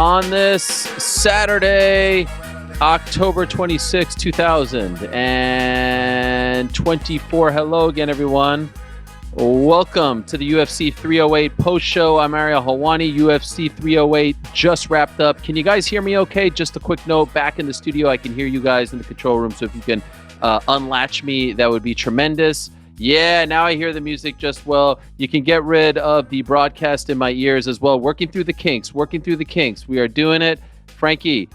on this Saturday, October 26, 2024. Hello again, everyone. Welcome to the UFC 308 post-show. I'm Ariel Helwani. UFC 308 just wrapped up. Can you guys hear me okay? Just a quick note, back in the studio, I can hear you guys in the control room, so if you can unlatch me, that would be tremendous. Yeah, now I hear the music just well. You can get rid of the broadcast in my ears as well. Working through the kinks. We are doing it. Frankie,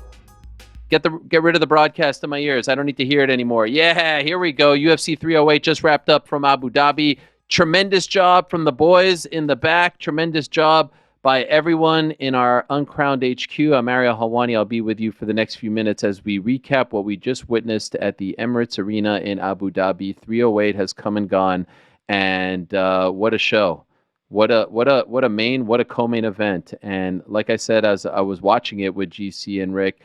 get rid of the broadcast in my ears. I don't need to hear it anymore. Yeah, here we go. UFC 308 just wrapped up from Abu Dhabi. Tremendous job from the boys in the back. Tremendous job by everyone in our Uncrowned HQ. I'm Ariel Helwani. I'll be with you for the next few minutes as we recap what we just witnessed at the Emirates Arena in Abu Dhabi. 308 has come and gone, and what a show! What a co-main event. And like I said, as I was watching it with GC and Rick,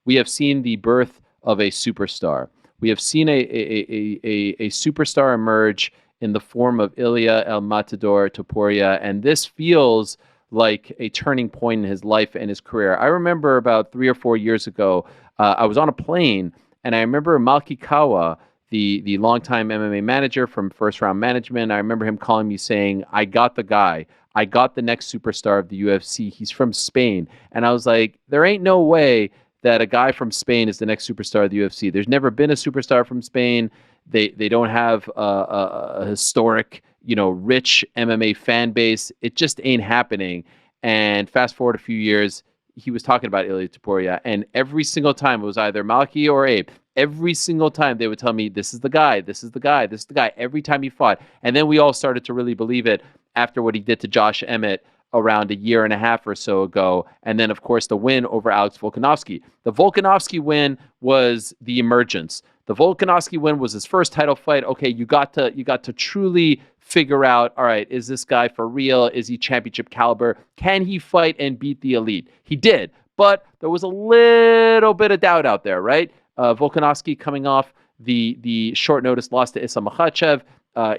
we have seen the birth of a superstar. We have seen a superstar emerge in the form of Illia El Matador Topuria, and this feels like a turning point in his life and his career. I remember about 3 or 4 years ago, I was on a plane, and I remember Malki Kawa, the longtime MMA manager from First Round Management, I remember him calling me saying, I got the guy. I got the next superstar of the UFC. He's from Spain. And I was like, there ain't no way that a guy from Spain is the next superstar of the UFC. There's never been a superstar from Spain. They don't have a historic, rich MMA fan base. It just ain't happening. And fast forward a few years, he was talking about Illia Topuria, and every single time it was either Malki or Abe. Every single time they would tell me, this is the guy, this is the guy, this is the guy, every time he fought. And then we all started to really believe it after what he did to Josh Emmett around a year and a half or so ago. And then, of course, the win over Alex Volkanovski. The Volkanovski win was the emergence. The Volkanovski win was his first title fight. Okay, you got to truly figure out, all right, is this guy for real? Is he championship caliber? Can he fight and beat the elite? He did, but there was a little bit of doubt out there, right? Volkanovski coming off the short notice loss to Islam Makhachev.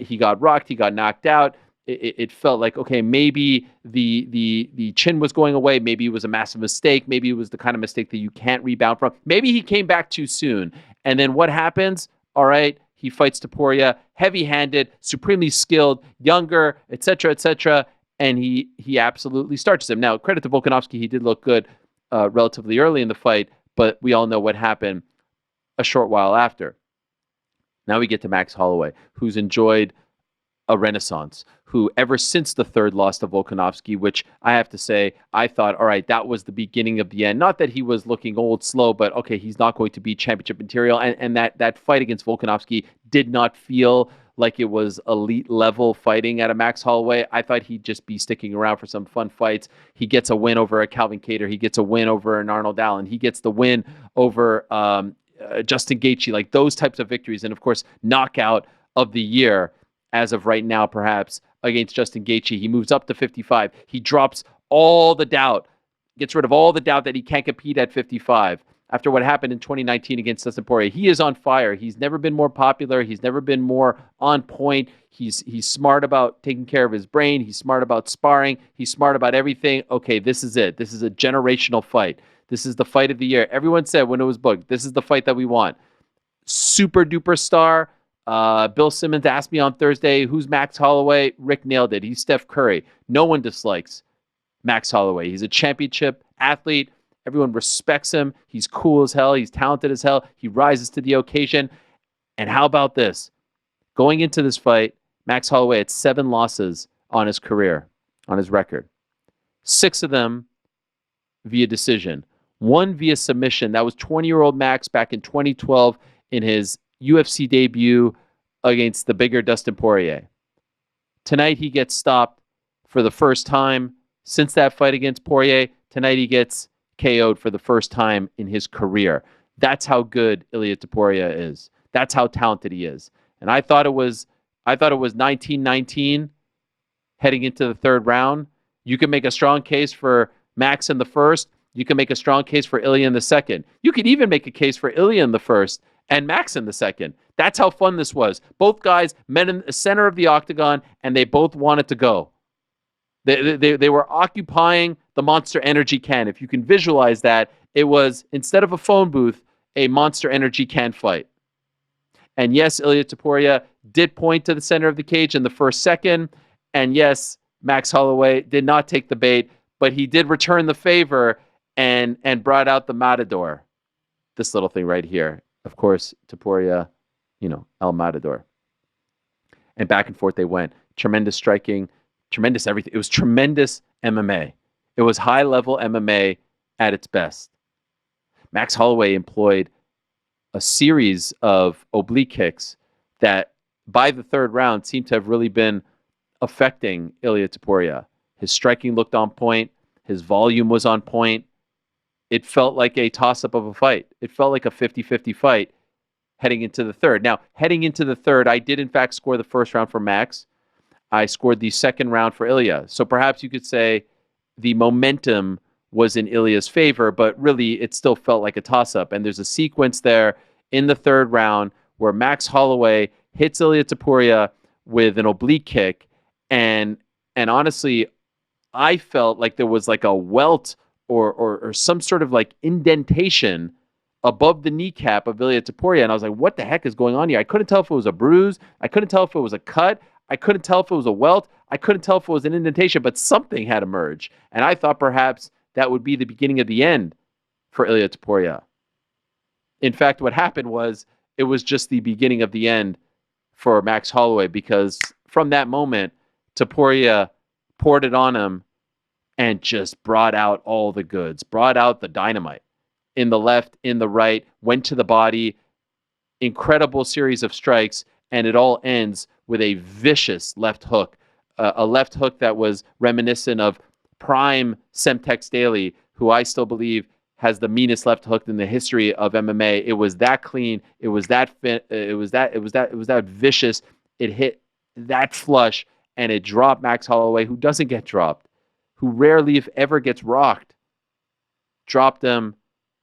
He got rocked. He got knocked out. It felt like, okay, maybe the chin was going away. Maybe it was a massive mistake. Maybe it was the kind of mistake that you can't rebound from. Maybe he came back too soon. And then what happens? All right, he fights Topuria, heavy-handed, supremely skilled, younger, etc., and he absolutely starches him. Now, credit to Volkanovski, he did look good relatively early in the fight, but we all know what happened a short while after. Now we get to Max Holloway, who's enjoyed a renaissance, who ever since the third loss to Volkanovski, which I have to say, I thought, all right, that was the beginning of the end. Not that he was looking old, slow, but okay, he's not going to be championship material. And that fight against Volkanovski did not feel like it was elite level fighting at a Max Holloway. I thought he'd just be sticking around for some fun fights. He gets a win over a Calvin Kattar. He gets a win over an Arnold Allen. He gets the win over Justin Gaethje, like those types of victories. And of course, knockout of the year as of right now, perhaps, against Justin Gaethje. He moves up to 55. He drops all the doubt, gets rid of all the doubt that he can't compete at 55 after what happened in 2019 against Dustin Poirier. He is on fire. He's never been more popular. He's never been more on point. He's smart about taking care of his brain. He's smart about sparring. He's smart about everything. Okay, this is it. This is a generational fight. This is the fight of the year. Everyone said when it was booked, this is the fight that we want. Super duper star. Bill Simmons asked me on Thursday, who's Max Holloway? Rick nailed it. He's Steph Curry. No one dislikes Max Holloway. He's a championship athlete. Everyone respects him. He's cool as hell. He's talented as hell. He rises to the occasion. And how about this? Going into this fight, Max Holloway had 7 losses on his career, on his record. 6 of them via decision. 1 via submission. That was 20-year-old Max back in 2012 in his UFC debut against the bigger Dustin Poirier. Tonight he gets stopped for the first time since that fight against Poirier. Tonight he gets KO'd for the first time in his career. That's how good Illia Topuria is. That's how talented he is. And I thought it was 19-19 heading into the third round. You can make a strong case for Max in the first. You can make a strong case for Illia in the second. You could even make a case for Illia in the first and Max in the second. That's how fun this was. Both guys met in the center of the octagon, and they both wanted to go. They were occupying the Monster Energy can. If you can visualize that, it was, instead of a phone booth, a Monster Energy can fight. And yes, Illia Topuria did point to the center of the cage in the first second. And yes, Max Holloway did not take the bait, but he did return the favor and brought out the Matador. This little thing right here. Of course, Topuria, El Matador. And back and forth they went. Tremendous striking, tremendous everything. It was tremendous MMA. It was high-level MMA at its best. Max Holloway employed a series of oblique kicks that, by the third round, seemed to have really been affecting Illia Topuria. His striking looked on point. His volume was on point. It felt like a toss-up of a fight. It felt like a 50-50 fight heading into the third. Now, heading into the third, I did, in fact, score the first round for Max. I scored the second round for Ilia. So perhaps you could say the momentum was in Ilia's favor, but really it still felt like a toss-up. And there's a sequence there in the third round where Max Holloway hits Illia Topuria with an oblique kick. And honestly, I felt like there was like a welt or some sort of like indentation above the kneecap of Illia Topuria. And I was like, what the heck is going on here? I couldn't tell if it was a bruise. I couldn't tell if it was a cut. I couldn't tell if it was a welt. I couldn't tell if it was an indentation, but something had emerged. And I thought perhaps that would be the beginning of the end for Illia Topuria. In fact, what happened was it was just the beginning of the end for Max Holloway, because from that moment, Topuria poured it on him and just brought out all the goods, brought out the dynamite in the left, in the right, went to the body, incredible series of strikes, and it all ends with a vicious left hook, a left hook that was reminiscent of prime Semtex Daly, who I still believe has the meanest left hook in the history of MMA. It was that clean. It was that vicious. It hit that flush, and it dropped Max Holloway, who doesn't get dropped, who rarely, if ever, gets rocked. Dropped him,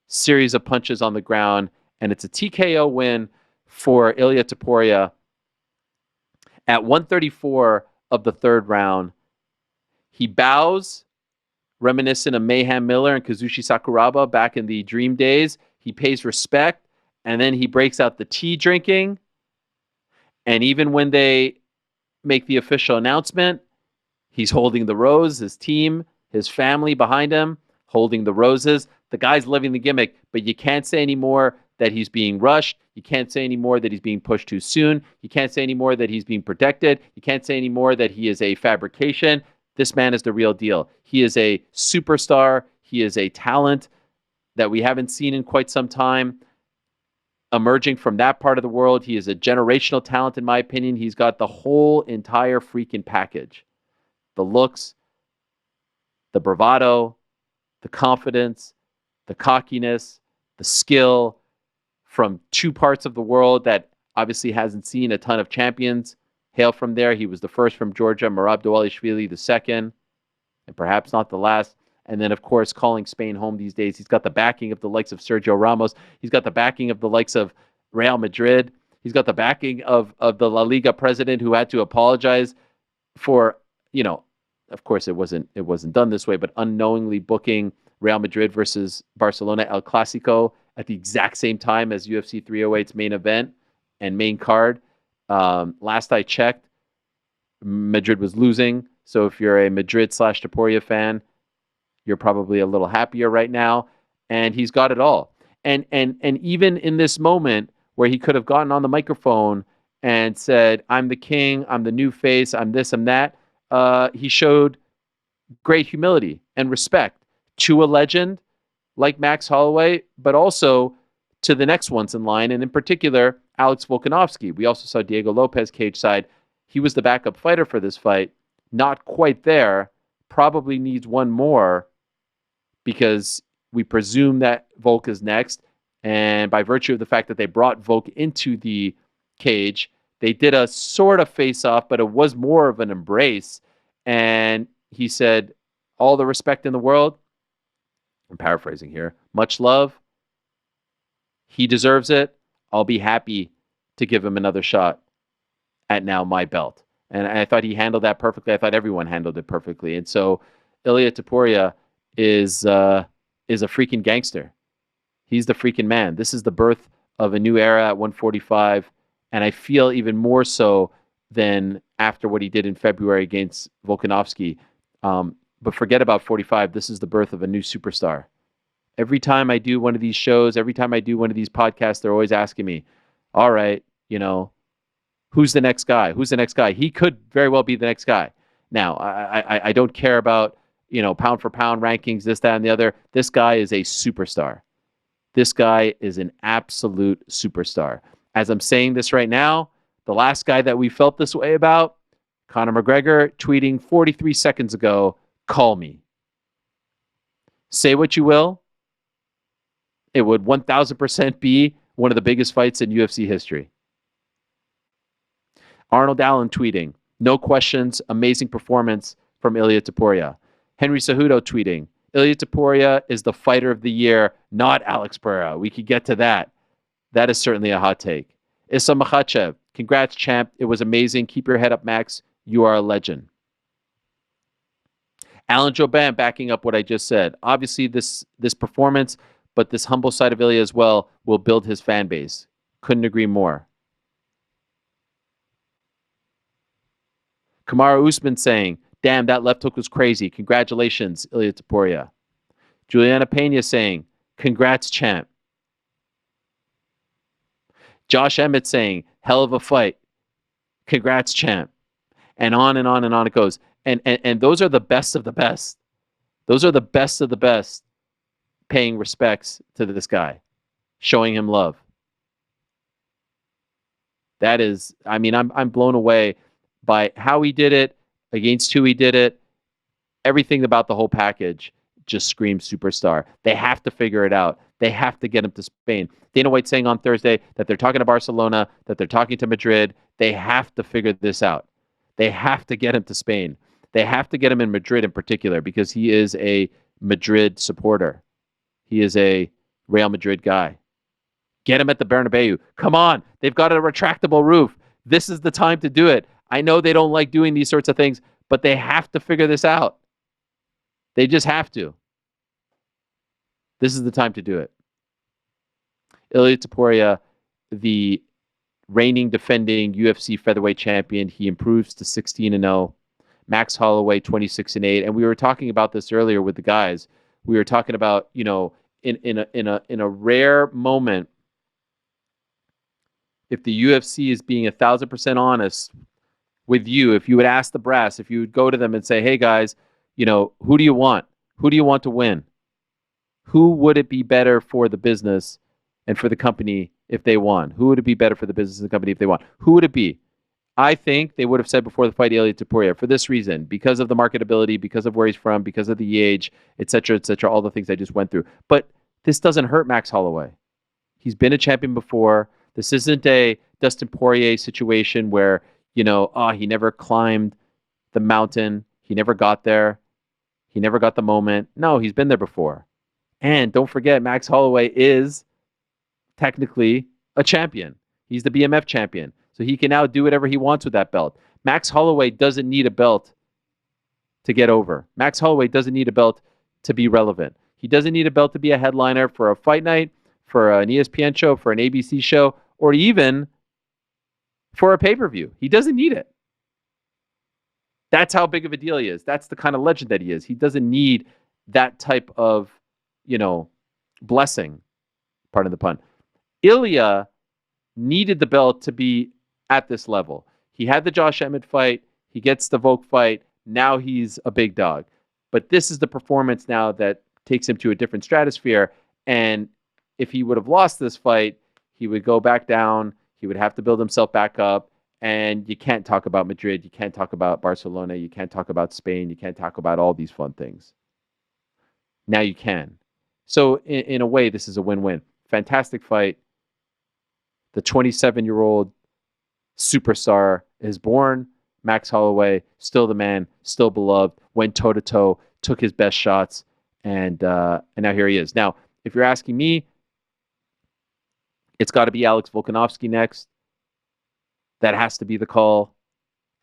series of punches on the ground, and it's a TKO win for Illia Topuria. At 134 of the third round, he bows, reminiscent of Mayhem Miller and Kazushi Sakuraba back in the Dream days. He pays respect, and then he breaks out the tea drinking. And even when they make the official announcement, he's holding the rose, his team, his family behind him, holding the roses. The guy's living the gimmick, but you can't say anymore that he's being rushed. You can't say anymore that he's being pushed too soon. You can't say anymore that he's being protected. You can't say anymore that he is a fabrication. This man is the real deal. He is a superstar. He is a talent that we haven't seen in quite some time. Emerging from that part of the world, he is a generational talent, in my opinion. He's got the whole entire freaking package. The looks, the bravado, the confidence, the cockiness, the skill, from two parts of the world that obviously hasn't seen a ton of champions hail from there. He was the first from Georgia, Merab Dvalishvili the second, and perhaps not the last. And then, of course, calling Spain home these days. He's got the backing of the likes of Sergio Ramos. He's got the backing of the likes of Real Madrid. He's got the backing of the La Liga president, who had to apologize for, of course it wasn't done this way, but unknowingly booking Real Madrid versus Barcelona El Clasico at the exact same time as UFC 308's main event and main card. Last I checked, Madrid was losing. So if you're a Madrid/Topuria fan, you're probably a little happier right now. And he's got it all. And even in this moment where he could have gotten on the microphone and said, I'm the king, I'm the new face, I'm this, I'm that, he showed great humility and respect to a legend like Max Holloway, but also to the next ones in line, and in particular, Alex Volkanovski. We also saw Diego Lopez cage side. He was the backup fighter for this fight. Not quite there. Probably needs one more, because we presume that Volk is next. And by virtue of the fact that they brought Volk into the cage, they did a sort of face-off, but it was more of an embrace. And he said, all the respect in the world. I'm paraphrasing here. Much love. He deserves it. I'll be happy to give him another shot at now my belt. And I thought he handled that perfectly. I thought everyone handled it perfectly. And so Illia Topuria is a freaking gangster. He's the freaking man. This is the birth of a new era at 145, and I feel even more so than after what he did in February against Volkanovski. But forget about 45. This is the birth of a new superstar. Every time I do one of these shows, every time I do one of these podcasts, they're always asking me, all right, who's the next guy? Who's the next guy? He could very well be the next guy. Now, I don't care about, pound for pound rankings, this, that, and the other. This guy is a superstar. This guy is an absolute superstar. As I'm saying this right now, the last guy that we felt this way about, Conor McGregor, tweeting 43 seconds ago, call me. Say what you will. It would 1,000% be one of the biggest fights in UFC history. Arnold Allen tweeting, no questions, amazing performance from Ilia Topuria. Henry Cejudo tweeting, Ilia Topuria is the fighter of the year, not Alex Pereira. We could get to that. That is certainly a hot take. Issa Makhachev, congrats, champ. It was amazing. Keep your head up, Max. You are a legend. Alan Jobin backing up what I just said. Obviously, this performance, but this humble side of Ilia as well, will build his fan base. Couldn't agree more. Kamaru Usman saying, damn, that left hook was crazy. Congratulations, Ilia Topuria. Juliana Pena saying, congrats, champ. Josh Emmett saying, hell of a fight. Congrats, champ. And on and on and on it goes. And those are the best of the best. Those are the best of the best paying respects to this guy, showing him love. That is, I'm blown away by how he did it, against who he did it. Everything about the whole package just screams superstar. They have to figure it out. They have to get him to Spain. Dana White saying on Thursday that they're talking to Barcelona, that they're talking to Madrid. They have to figure this out. They have to get him to Spain. They have to get him in Madrid in particular because he is a Madrid supporter. He is a Real Madrid guy. Get him at the Bernabeu. Come on. They've got a retractable roof. This is the time to do it. I know they don't like doing these sorts of things, but they have to figure this out. They just have to. This is the time to do it. Ilia Topuria, the reigning defending UFC featherweight champion, he improves to 16-0. Max Holloway 26-8, and we were talking about this earlier with the guys. We were talking about, in a rare moment, if the UFC is being 1,000% honest with you, if you would ask the brass, if you would go to them and say, hey guys, who do you want? Who do you want to win? Who would it be better for the business and for the company if they won? Who would it be better for the business and the company if they won? Who would it be? I think they would have said before the fight Ilia Topuria for this reason, because of the marketability, because of where he's from, because of the age, etc., all the things I just went through. But this doesn't hurt Max Holloway. He's been a champion before. This isn't a Dustin Poirier situation where, he never climbed the mountain. He never got there. He never got the moment. No, he's been there before. And don't forget, Max Holloway is technically a champion. He's the BMF champion. So he can now do whatever he wants with that belt. Max Holloway doesn't need a belt to get over. Max Holloway doesn't need a belt to be relevant. He doesn't need a belt to be a headliner for a fight night, for an ESPN show, for an ABC show, or even for a pay-per-view. He doesn't need it. That's how big of a deal he is. That's the kind of legend that he is. He doesn't need that type of, blessing, pardon the pun. Ilia needed the belt to be at this level. He had the Josh Emmett fight. He gets the Volk fight. Now he's a big dog. But this is the performance now that takes him to a different stratosphere. And if he would have lost this fight, he would go back down. He would have to build himself back up. And you can't talk about Madrid. You can't talk about Barcelona. You can't talk about Spain. You can't talk about all these fun things. Now you can. So in a way, this is a win-win. Fantastic fight. The 27-year-old superstar is born. Max Holloway, still the man, still beloved, went toe-to-toe, took his best shots, and now here he is. Now, if you're asking me, it's got to be Alex Volkanovski next. That has to be the call.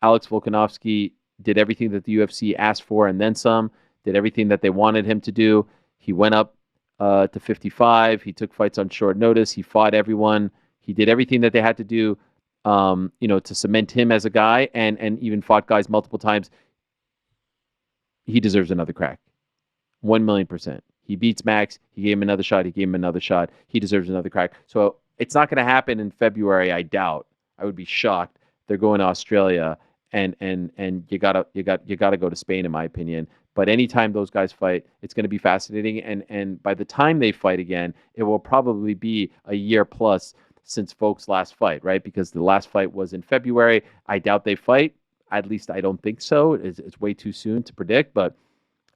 Alex Volkanovski did everything that the UFC asked for and then some, did everything that they wanted him to do. He went up to 55. He took fights on short notice. He fought everyone. He did everything that they had to do, to cement him as a guy, and even fought guys multiple times. He deserves another crack. 1,000,000%. He beats Max. He gave him another shot. He gave him another shot. He deserves another crack. So it's not going to happen in February, I doubt. I would be shocked. They're going to Australia, and you gotta go to Spain, in my opinion. But anytime those guys fight, it's going to be fascinating. And by the time they fight again, it will probably be a year plus since Volk's last fight, right? Because the last fight was in February. I doubt they fight. At least I don't think so. It's way too soon to predict, but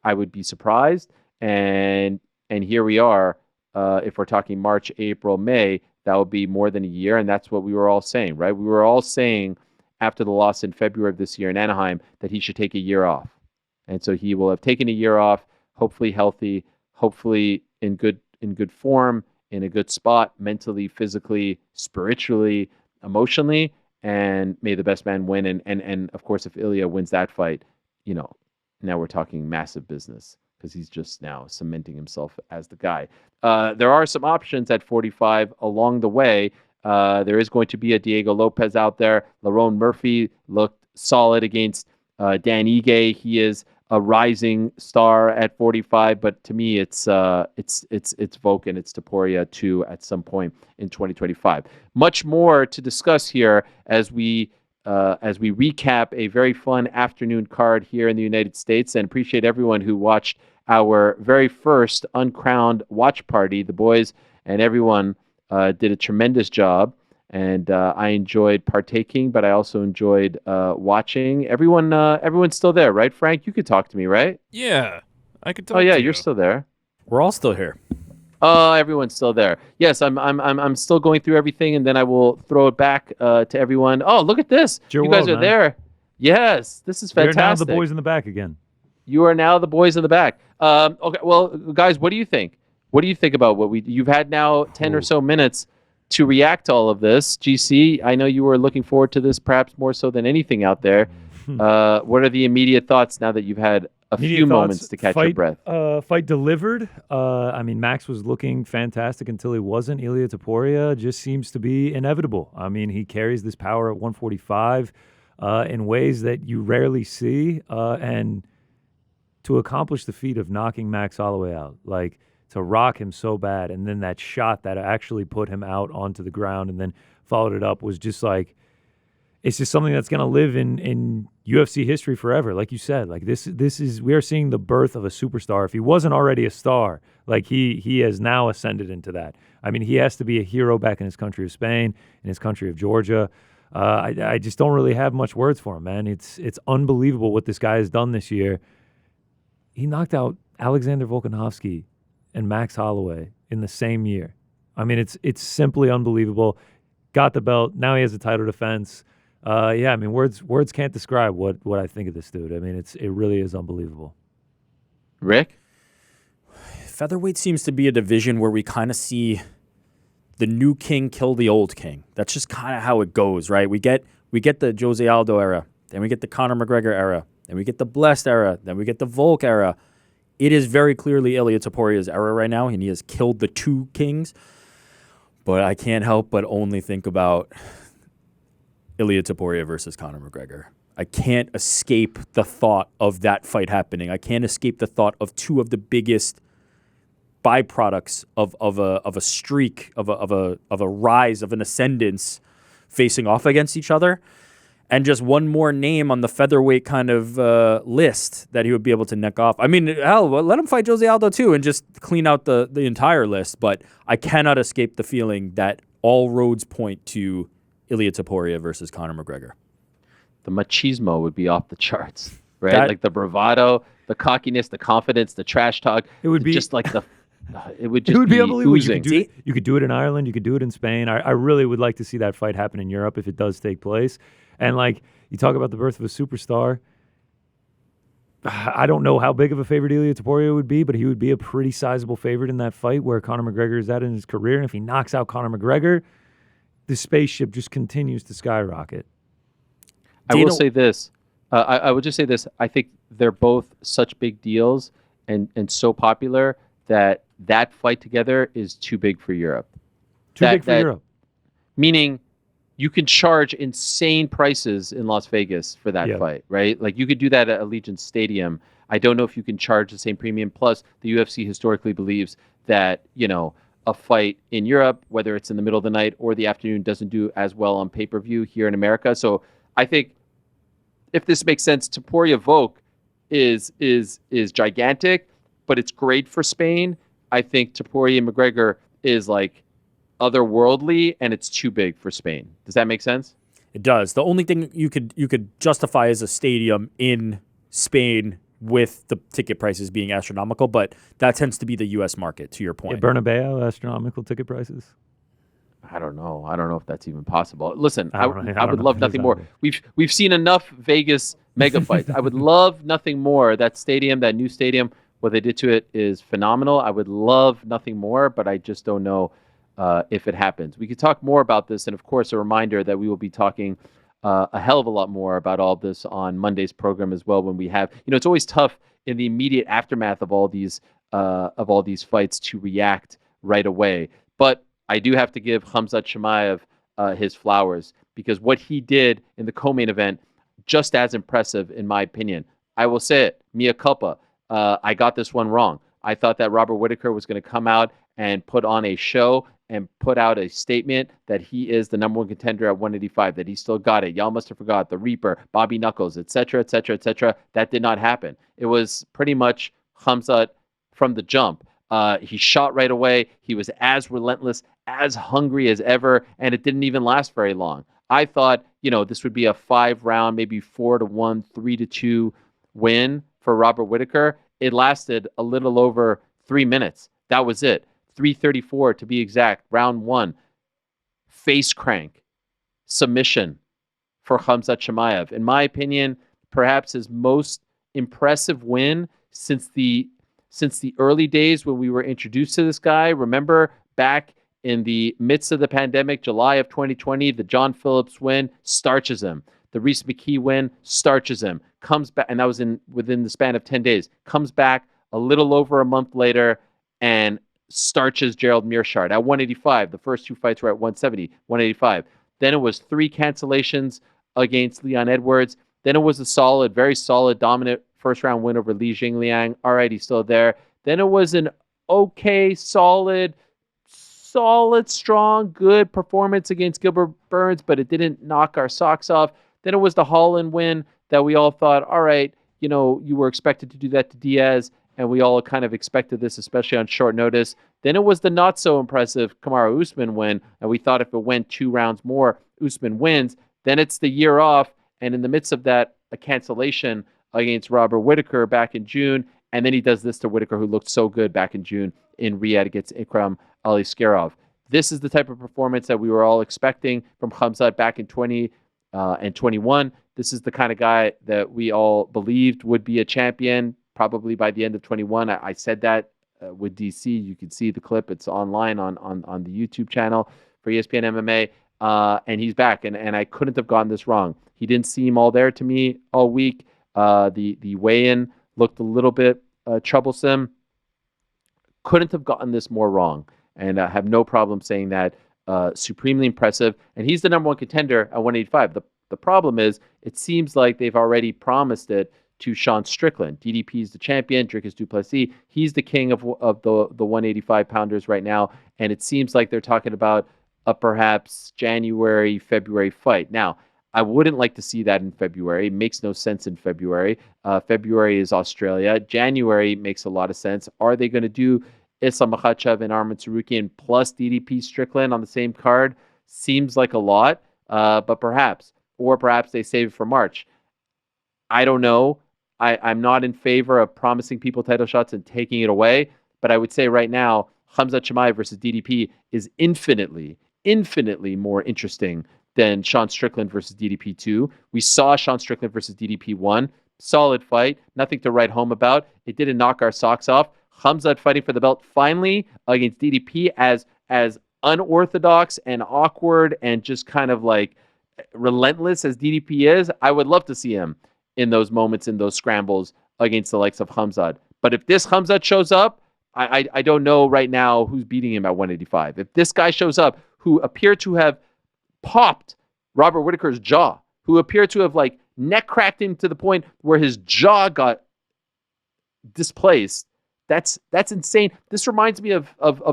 I would be surprised. And here we are. If we're talking March, April, May, that would be more than a year. And that's what we were all saying, right? We were all saying after the loss in February of this year in Anaheim that he should take a year off. And so he will have taken a year off, hopefully healthy, hopefully in good form, in a good spot, mentally, physically, spiritually, emotionally, and may the best man win. And of course, if Ilia wins that fight, now we're talking massive business, because he's just now cementing himself as the guy. There are some options at 45 along the way. There is going to be a Diego Lopez out there. Lerone Murphy looked solid against Dan Ige. He is a rising star at 45, but to me, it's Volk and it's Topuria too at some point in 2025. Much more to discuss here as we recap a very fun afternoon card here in the United States, and appreciate everyone who watched our very first Uncrowned watch party. The boys and everyone did a tremendous job, and I enjoyed partaking, but I also enjoyed watching. Everyone's still there, right, Frank? You could talk to me, right? Yeah, I could talk. Oh yeah, to you. You're still there. We're all still here. Oh, everyone's still there. Yes, I'm still going through everything, and then I will throw it back to everyone. Oh, look at this! You guys are there. Yes, this is fantastic. You're now the boys in the back again. You are now the boys in the back. Okay, well, guys, what do you think? What do you think about you've had now 10 or so minutes to react to all of this? GC, I know you were looking forward to this perhaps more so than anything out there. What are the immediate thoughts now that you've had a few moments to catch your breath? Fight delivered. Max was looking fantastic until he wasn't. Illia Topuria just seems to be inevitable. He carries this power at 145 in ways that you rarely see. And to accomplish the feat of knocking Max Holloway out, to rock him so bad, and then that shot that actually put him out onto the ground and then followed it up was just it's just something that's going to live in UFC history forever. Like you said, we are seeing the birth of a superstar. If he wasn't already a star, he has now ascended into that. He has to be a hero back in his country of Spain, in his country of Georgia. I just don't really have much words for him, man. It's unbelievable what this guy has done this year. He knocked out Alexander Volkanovski and Max Holloway in the same year. It's simply unbelievable. Got the belt. Now he has a title defense. Words can't describe what I think of this dude. It really is unbelievable. Rick? Featherweight seems to be a division where we kind of see the new king kill the old king. That's just kind of how it goes, right? We get the Jose Aldo era, then we get the Conor McGregor era, then we get the Blessed era, then we get the Volk era. It is very clearly Ilia Topuria's era right now, and he has killed the two kings. But I can't help but only think about Ilia Topuria versus Conor McGregor. I can't escape the thought of that fight happening. I can't escape the thought of two of the biggest byproducts of a streak, of a rise, of an ascendance facing off against each other. And just one more name on the featherweight kind of list that he would be able to neck off. Hell, let him fight Jose Aldo too and just clean out the entire list. But I cannot escape the feeling that all roads point to Ilia Topuria versus Conor McGregor. The machismo would be off the charts, right? The bravado, the cockiness, the confidence, the trash talk. It would be just it would be unbelievable. Oozing. You could do it in Ireland. You could do it in Spain. I really would like to see that fight happen in Europe if it does take place. And you talk about the birth of a superstar. I don't know how big of a favorite Ilia Topuria would be, but he would be a pretty sizable favorite in that fight where Conor McGregor is at in his career. And if he knocks out Conor McGregor, the spaceship just continues to skyrocket. I will Dana, say this. I would just say this. I think they're both such big deals and so popular that fight together is too big for Europe. Too big That for that Europe. meaning you can charge insane prices in Las Vegas for that Yeah. fight, right? Like you could do that at Allegiant Stadium. I don't know if you can charge the same premium. Plus, the UFC historically believes that, a fight in Europe, whether it's in the middle of the night or the afternoon, doesn't do as well on pay-per-view here in America. So I think if this makes sense, Topuria Volk is gigantic, but it's great for Spain. I think Topuria McGregor is like otherworldly, and it's too big for Spain. Does that make sense? it does. The only thing you could justify is a stadium in Spain with the ticket prices being astronomical, but that tends to be the U.S. market, to your Yeah, point. Bernabeu, astronomical ticket prices. I don't know. I don't know if that's even possible. Listen, I I don't know. I would don't know love if it is nothing more. either. We've seen enough Vegas mega fights. I would love nothing more. That stadium, that new stadium, what they did to it is phenomenal. I would love nothing more, but I just don't know if it happens. We could talk more about this, and of course, a reminder that we will be talking a hell of a lot more about all this on Monday's program as well. When we have, it's always tough in the immediate aftermath of all these fights to react right away. But I do have to give Khamzat Chimaev his flowers, because what he did in the co-main event, just as impressive in my opinion. I will say it, mea culpa. I got this one wrong. I thought that Robert Whittaker was going to come out and put on a show and put out a statement that he is the number one contender at 185, that he still got it. Y'all must have forgot the Reaper, Bobby Knuckles, etc., etc., etc. That did not happen. It was pretty much Khamzat from the jump. He shot right away. He was as relentless, as hungry as ever, and it didn't even last very long. I thought, this would be a 5-round, maybe 4-1, 3-2 win for Robert Whittaker. It lasted a little over 3 minutes. That was it. 3:34 to be exact. Round 1. Face crank. Submission for Khamzat Chimaev. In my opinion, perhaps his most impressive win since the early days when we were introduced to this guy. Remember back in the midst of the pandemic, July of 2020, the John Phillips win starches him. The Reese McKee win starches him. Comes back, and that was within the span of 10 days. Comes back a little over a month later and starches Gerald Mearshart at 185. The first 2 fights were at 170, 185. Then it was 3 cancellations against Leon Edwards. Then it was a very solid, dominant first-round win over Li Jingliang. All right, he's still there. Then it was an okay, solid, strong, good performance against Gilbert Burns, but it didn't knock our socks off. Then it was the Holland win that we all thought, all right, you were expected to do that to Diaz, and we all kind of expected this, especially on short notice. Then it was the not-so-impressive Kamaru Usman win, and we thought if it went 2 rounds more, Usman wins. Then it's the year off, and in the midst of that, a cancellation against Robert Whittaker back in June, and then he does this to Whittaker, who looked so good back in June in Riyadh against Ikram Aliskerov. This is the type of performance that we were all expecting from Khamzat back in 20 and 21. This is the kind of guy that we all believed would be a champion probably by the end of 21. I said that with DC. You can see the clip. It's online on the YouTube channel for ESPN MMA. And he's back, and I couldn't have gotten this wrong. He didn't seem all there to me all week. The weigh-in looked a little bit troublesome. Couldn't have gotten this more wrong, and I have no problem saying that. Supremely impressive, and he's the number one contender at 185. The problem is, it seems like they've already promised it to Sean Strickland. DDP is the champion. Dricus du Plessis, he's the king of the 185 pounders right now, and it seems like they're talking about a perhaps January, February fight. Now, I wouldn't like to see that in February. It makes no sense in February. February is Australia. January makes a lot of sense. Are they going to do Islam Makhachev and Arman Tsarukyan plus DDP Strickland on the same card? Seems like a lot, but perhaps. Or perhaps they save it for March. I don't know. I'm not in favor of promising people title shots and taking it away, but I would say right now, Khamzat Chimaev versus DDP is infinitely more interesting than Sean Strickland versus DDP 2. We saw Sean Strickland versus DDP 1. Solid fight. Nothing to write home about. It didn't knock our socks off. Khamzat fighting for the belt finally against DDP as unorthodox and awkward and just kind of like relentless as DDP is, I would love to see him in those moments, in those scrambles against the likes of Khamzat. But if this Khamzat shows up, I don't know right now who's beating him at 185. If this guy shows up who appeared to have popped Robert Whittaker's jaw, who appeared to have like neck cracked him to the point where his jaw got displaced, that's insane. This reminds me of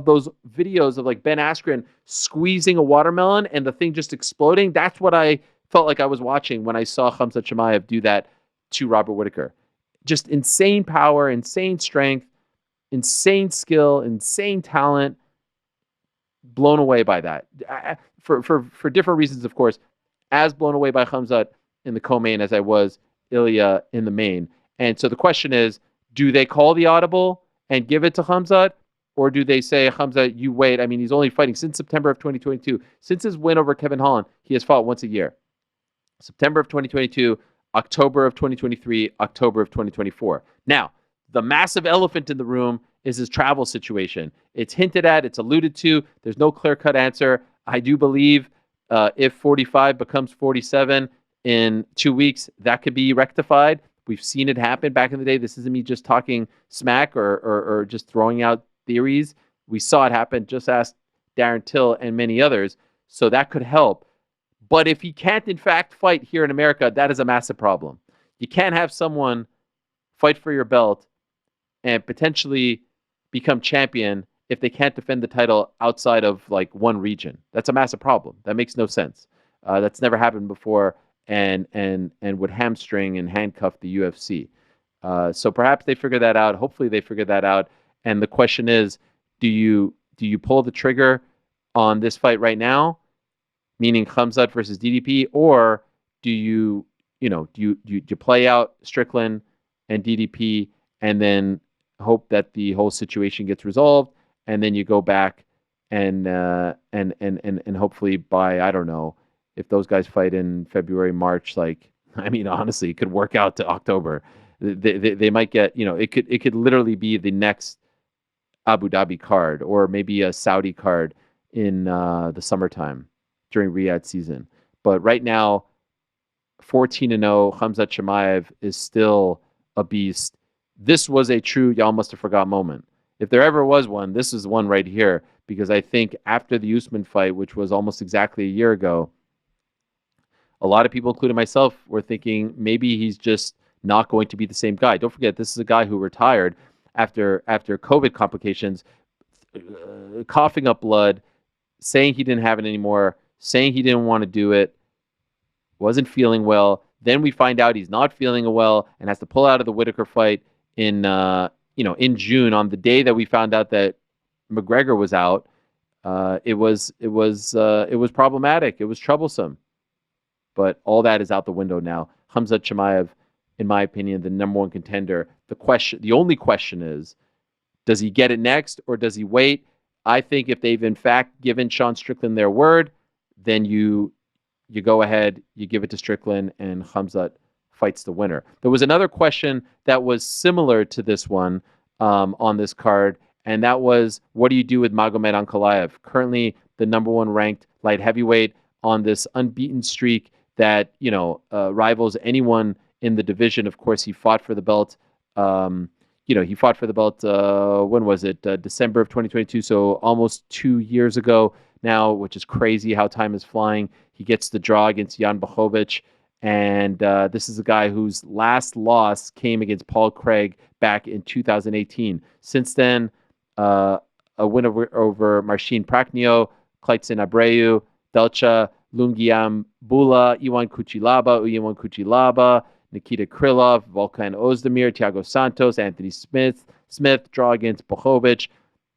those videos of like Ben Askren squeezing a watermelon and the thing just exploding. That's what I felt like I was watching when I saw Khamzat Chimaev do that to Robert Whittaker. Just insane power, insane strength, insane skill, insane talent. Blown away by that. For different reasons, of course. As blown away by Khamzat in the co-main as I was Ilia in the main. And so the question is, do they call the audible and give it to Khamzat? Or do they say, Khamzat, you wait? I mean, he's only fighting since September of 2022. Since his win over Kevin Holland, he has fought once a year. September of 2022, October of 2023, October of 2024. Now, the massive elephant in the room is his travel situation. It's hinted at, it's alluded to. There's no clear-cut answer. I do believe if 45 becomes 47 in 2 weeks, that could be rectified. We've seen it happen back in the day. This isn't me just talking smack or just throwing out theories. We saw it happen. Just ask Darren Till and many others. So that could help. But if he can't, in fact, fight here in America, that is a massive problem. You can't have someone fight for your belt and potentially become champion if they can't defend the title outside of like one region. That's a massive problem. That makes no sense. That's never happened before and would hamstring and handcuff the UFC. So perhaps they figure that out. Hopefully they figure that out. And the question is, do you pull the trigger on this fight right now, meaning Khamzat versus DDP, or do you play out Strickland and DDP and then hope that the whole situation gets resolved, and then you go back and hopefully by, I don't know, if those guys fight in February, March, like, I mean, honestly, it could work out to October. They might get, it could literally be the next Abu Dhabi card or maybe a Saudi card in the summertime during Riyadh season. But right now, 14-0, Khamzat Chimaev is still a beast. This was a true y'all must have forgot moment. If there ever was one, this is one right here, because I think after the Usman fight, which was almost exactly a year ago, a lot of people, including myself, were thinking maybe he's just not going to be the same guy. Don't forget, this is a guy who retired after COVID complications, coughing up blood, saying he didn't have it anymore, saying he didn't want to do it, wasn't feeling well. Then we find out he's not feeling well and has to pull out of the Whittaker fight in June, on the day that we found out that McGregor was out. It was problematic. It was troublesome. But all that is out the window now. Khamzat Chimaev, in my opinion, the number one contender. The only question is, does he get it next or does he wait? I think if they've in fact given Sean Strickland their word, then you go ahead, you give it to Strickland, and Khamzat fights the winner. There was another question that was similar to this one on this card, and that was, what do you do with Magomed Ankalaev, currently the number one ranked light heavyweight on this unbeaten streak that rivals anyone in the division. Of course, he fought for the belt. He fought for the belt. When was it? December of 2022. So almost 2 years ago now, which is crazy how time is flying. He gets the draw against Jan Blachowicz. And this is a guy whose last loss came against Paul Craig back in 2018. Since then, a win over Marcin Prachnio, Kleitsin Abreu, Delcha, Lungiam Bula, Iwan Kuchilaba, Nikita Krylov, Volkan Ozdemir, Thiago Santos, Anthony Smith, draw against Blachowicz,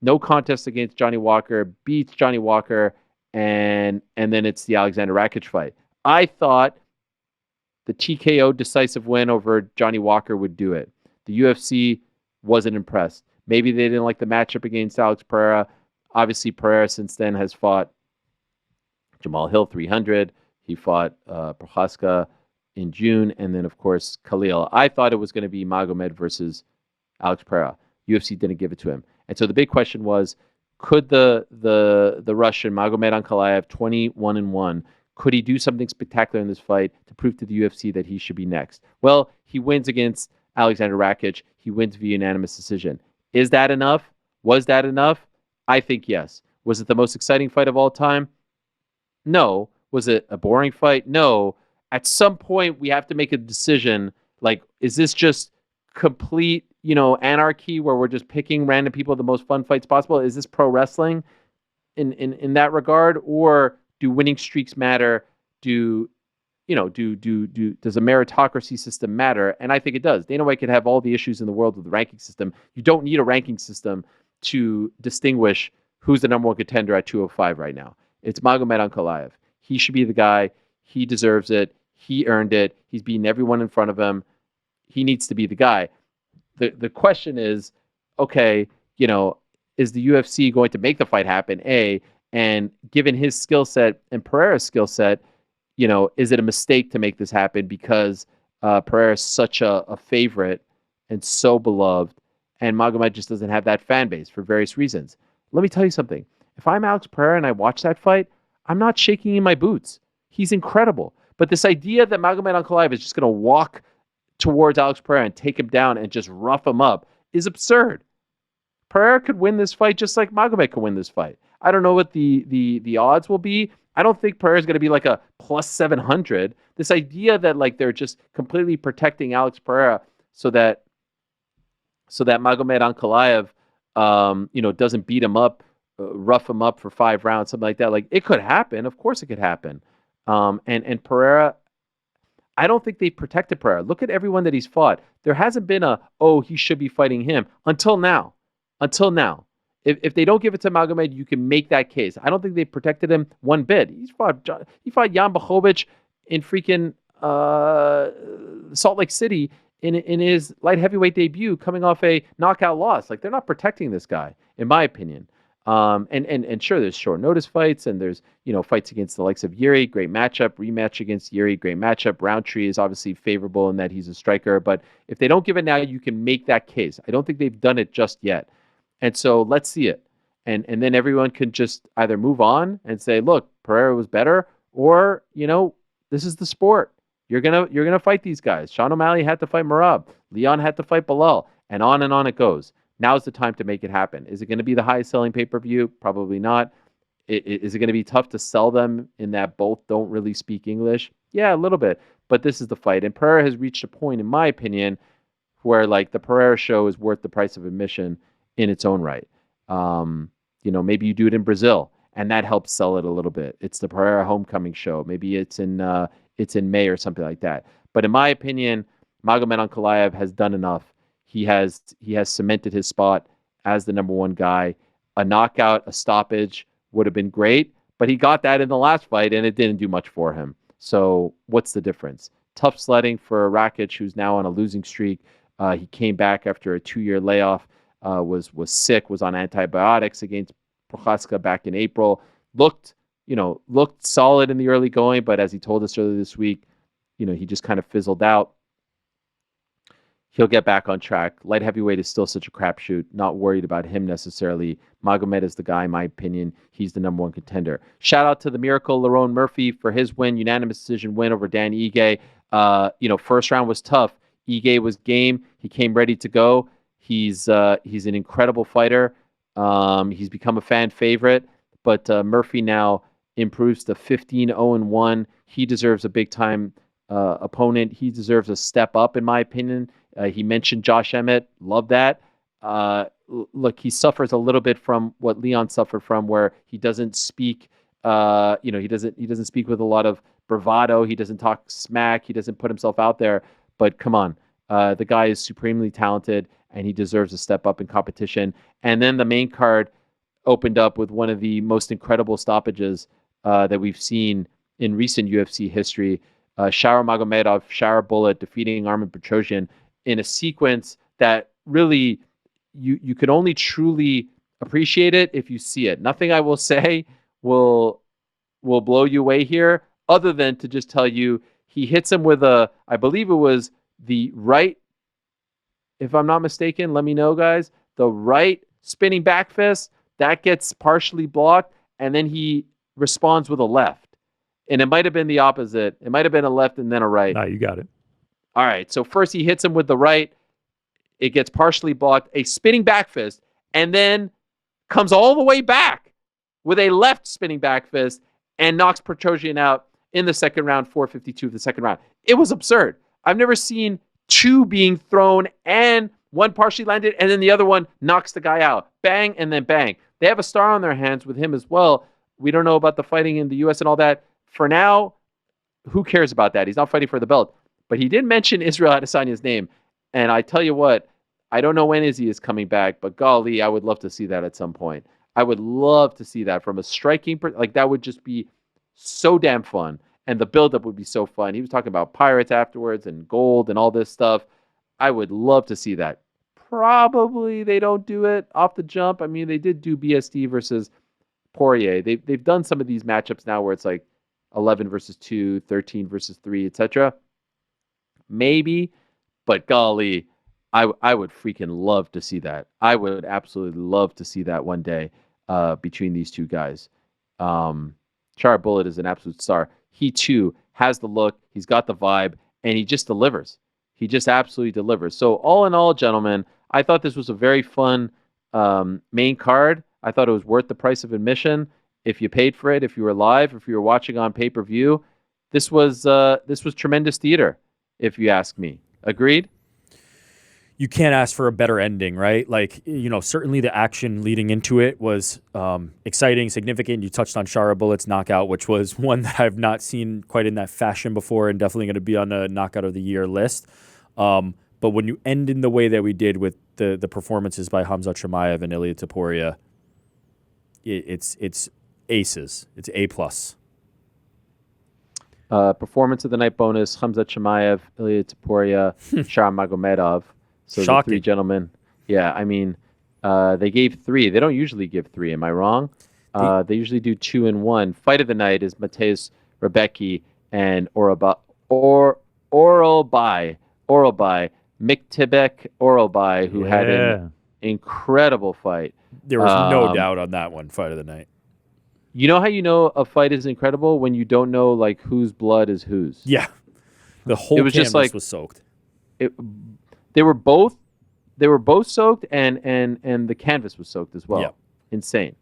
no contest against Johnny Walker, beats Johnny Walker, and then it's the Alexander Rakic fight. I thought the TKO decisive win over Johnny Walker would do it. The UFC wasn't impressed. Maybe they didn't like the matchup against Alex Pereira. Obviously, Pereira since then has fought Jamal Hill 300. He fought Prochaska in June, and then, of course, Khalil. I thought it was going to be Magomed versus Alex Pereira. UFC didn't give it to him. And so the big question was, could the Russian Magomed Ankalaev, 21-1, Could he do something spectacular in this fight to prove to the UFC that he should be next? Well, he wins against Alexander Rakic. He wins via unanimous decision. Is that enough? Was that enough? I think yes. Was it the most exciting fight of all time? No. Was it a boring fight? No. At some point, we have to make a decision. Like, is this just complete, anarchy where we're just picking random people the most fun fights possible? Is this pro wrestling in that regard, or do winning streaks matter? Does a meritocracy system matter? And I think it does. Dana White could have all the issues in the world with the ranking system. You don't need a ranking system to distinguish who's the number one contender at 205 right now. It's Magomed Ankalaev. He should be the guy. He deserves it. He earned it. He's beaten everyone in front of him. He needs to be the guy. The question is, okay, is the UFC going to make the fight happen? And given his skill set and Pereira's skill set, is it a mistake to make this happen because Pereira is such a favorite and so beloved, and Magomed just doesn't have that fan base for various reasons? Let me tell you something. If I'm Alex Pereira and I watch that fight, I'm not shaking in my boots. He's incredible. But this idea that Magomed Ankalaev is just going to walk towards Alex Pereira and take him down and just rough him up is absurd. Pereira could win this fight just like Magomed could win this fight. I don't know what the odds will be. I don't think Pereira is going to be like a plus 700. This idea that like they're just completely protecting Alex Pereira so that Magomed Ankalaev doesn't beat him up, rough him up for 5 rounds, something like that. Like, it could happen. Of course it could happen. And Pereira, I don't think they protected Pereira. Look at everyone that he's fought. There hasn't been he should be fighting him until now. If they don't give it to Magomed, you can make that case. I don't think they protected him one bit. He fought Jan Blachowicz in freaking Salt Lake City in his light heavyweight debut, coming off a knockout loss. Like, they're not protecting this guy, in my opinion. And sure, there's short notice fights, and there's fights against the likes of Yuri, great matchup. Rematch against Yuri, great matchup. Roundtree is obviously favorable in that he's a striker, but if they don't give it now, you can make that case. I don't think they've done it just yet, and so let's see it, and then everyone can just either move on and say, look, Pereira was better, or this is the sport. You're gonna fight these guys. Sean O'Malley had to fight Merab. Leon had to fight Bilal, and on it goes. Now's the time to make it happen. Is it going to be the highest selling pay-per-view? Probably not. Is it going to be tough to sell them in that both don't really speak English? Yeah, a little bit. But this is the fight. And Pereira has reached a point, in my opinion, where like the Pereira show is worth the price of admission in its own right. Maybe you do it in Brazil, and that helps sell it a little bit. It's the Pereira homecoming show. Maybe it's in May or something like that. But in my opinion, Magomed Ankalaev has done enough. He has cemented his spot as the number one guy. A knockout, a stoppage would have been great, but he got that in the last fight, and it didn't do much for him. So what's the difference? Tough sledding for Rakic, who's now on a losing streak. He came back after a 2-year layoff, was sick, was on antibiotics against Prochaska back in April. Looked solid in the early going, but as he told us earlier this week, he just kind of fizzled out. He'll get back on track. Light heavyweight is still such a crapshoot. Not worried about him necessarily. Magomed is the guy, in my opinion. He's the number one contender. Shout out to the Miracle, Lerone Murphy, for his win, unanimous decision win over Dan Ige. First round was tough. Ige was game. He came ready to go. He's an incredible fighter. He's become a fan favorite. But Murphy now improves to 15-0-1. He deserves a big time opponent. He deserves a step up, in my opinion. He mentioned Josh Emmett. Love that. Look, he suffers a little bit from what Leon suffered from, where he doesn't speak. He doesn't speak with a lot of bravado. He doesn't talk smack. He doesn't put himself out there. But come on, the guy is supremely talented, and he deserves a step up in competition. And then the main card opened up with one of the most incredible stoppages that we've seen in recent UFC history. Shara Magomedov, Shara Bullet defeating Armin Petrosyan in a sequence that really you could only truly appreciate it if you see it. Nothing I will say will blow you away here, other than to just tell you he hits him with I believe it was the right, if I'm not mistaken, let me know, guys, the right spinning back fist that gets partially blocked, and then he responds with a left. And it might have been the opposite. It might have been a left and then a right. No, you got it. All right. So first he hits him with the right. It gets partially blocked. A spinning back fist. And then comes all the way back with a left spinning back fist and knocks Petrosian out in the second round, 4:52 of the second round. It was absurd. I've never seen two being thrown and one partially landed and then the other one knocks the guy out. Bang and then bang. They have a star on their hands with him as well. We don't know about the fighting in the U.S. and all that. For now, who cares about that? He's not fighting for the belt. But he did mention Israel Adesanya's name. And I tell you what, I don't know when Izzy is coming back, but golly, I would love to see that at some point. I would love to see that from a striking, like that would just be so damn fun. And the buildup would be so fun. He was talking about Pirates afterwards and gold and all this stuff. I would love to see that. Probably they don't do it off the jump. I mean, they did do BSD versus Poirier. They've done some of these matchups now where it's like 11 versus 2, 13 versus 3, etc. Maybe, but golly, I would freaking love to see that. I would absolutely love to see that one day between these two guys. Char Bullet is an absolute star. He too has the look, he's got the vibe, and he just delivers. He just absolutely delivers. So all in all, gentlemen, I thought this was a very fun main card. I thought it was worth the price of admission. If you paid for it, if you were live, if you were watching on pay-per-view, this was tremendous theater, if you ask me. Agreed? You can't ask for a better ending, right? Like, certainly the action leading into it was exciting, significant. You touched on Shara Bullet's knockout, which was one that I've not seen quite in that fashion before and definitely going to be on the knockout of the year list. But when you end in the way that we did with the performances by Khamzat Chimaev and Illia Topuria, it's aces. It's A+. Performance of the night bonus, Khamzat Chimaev, Illia Topuria, Shah Magomedov. So Shocking. The three gentlemen. Yeah, I mean, they gave 3. They don't usually give 3. Am I wrong? They usually do 2 and 1. Fight of the night is Mateusz Rebecki and Oralbai. Miktibek Oralbai, who had an incredible fight. There was no doubt on that one, fight of the night. You know how you know a fight is incredible? When you don't know like whose blood is whose. Yeah. The whole it was canvas just like, was soaked. They were both soaked and the canvas was soaked as well. Yep. Insane.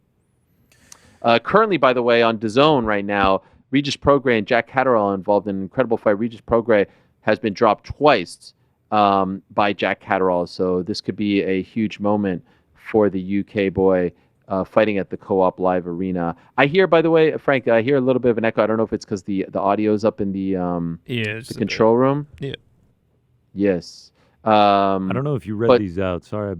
Currently, by the way, on DAZN right now, Regis Prograis and Jack Catterall involved in an incredible fight. Regis Prograis has been dropped twice by Jack Catterall, so this could be a huge moment for the UK boy fighting at the Co-op Live Arena. I hear, by the way, Frank, I hear a little bit of an echo. I don't know if it's because the audio's up in the control room. Yeah. Yes. I don't know if you read these out. Sorry, I've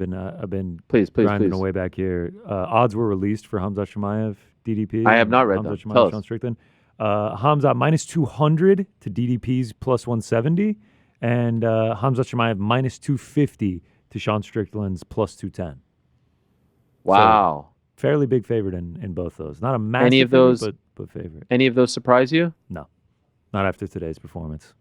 been please grinding away back here. Odds were released for Khamzat Chimaev, DDP. I have not read them. Tell us. Sean Strickland. Khamzat minus 200 to DDP's plus 170, and Khamzat Chimaev minus 250 to Sean Strickland's plus 210. Wow. So, fairly big favorite in both those. Not a massive favorite, but favorite. Any of those surprise you? No, not after today's performance.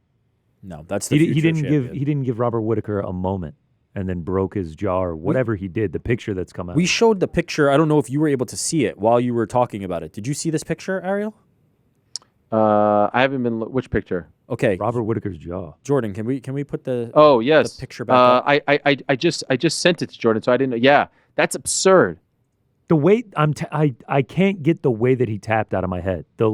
No, that's the he didn't give Robert Whittaker a moment and then broke his jaw or whatever he did. The picture that's come out. We showed the picture. I don't know if you were able to see it while you were talking about it. Did you see this picture, Ariel? I haven't been. Which picture? Okay, Robert Whittaker's jaw. Jordan, can we put the yes the picture back up? I just sent it to Jordan, so I didn't know. Yeah, that's absurd. The way I can't get the way that he tapped out of my head. The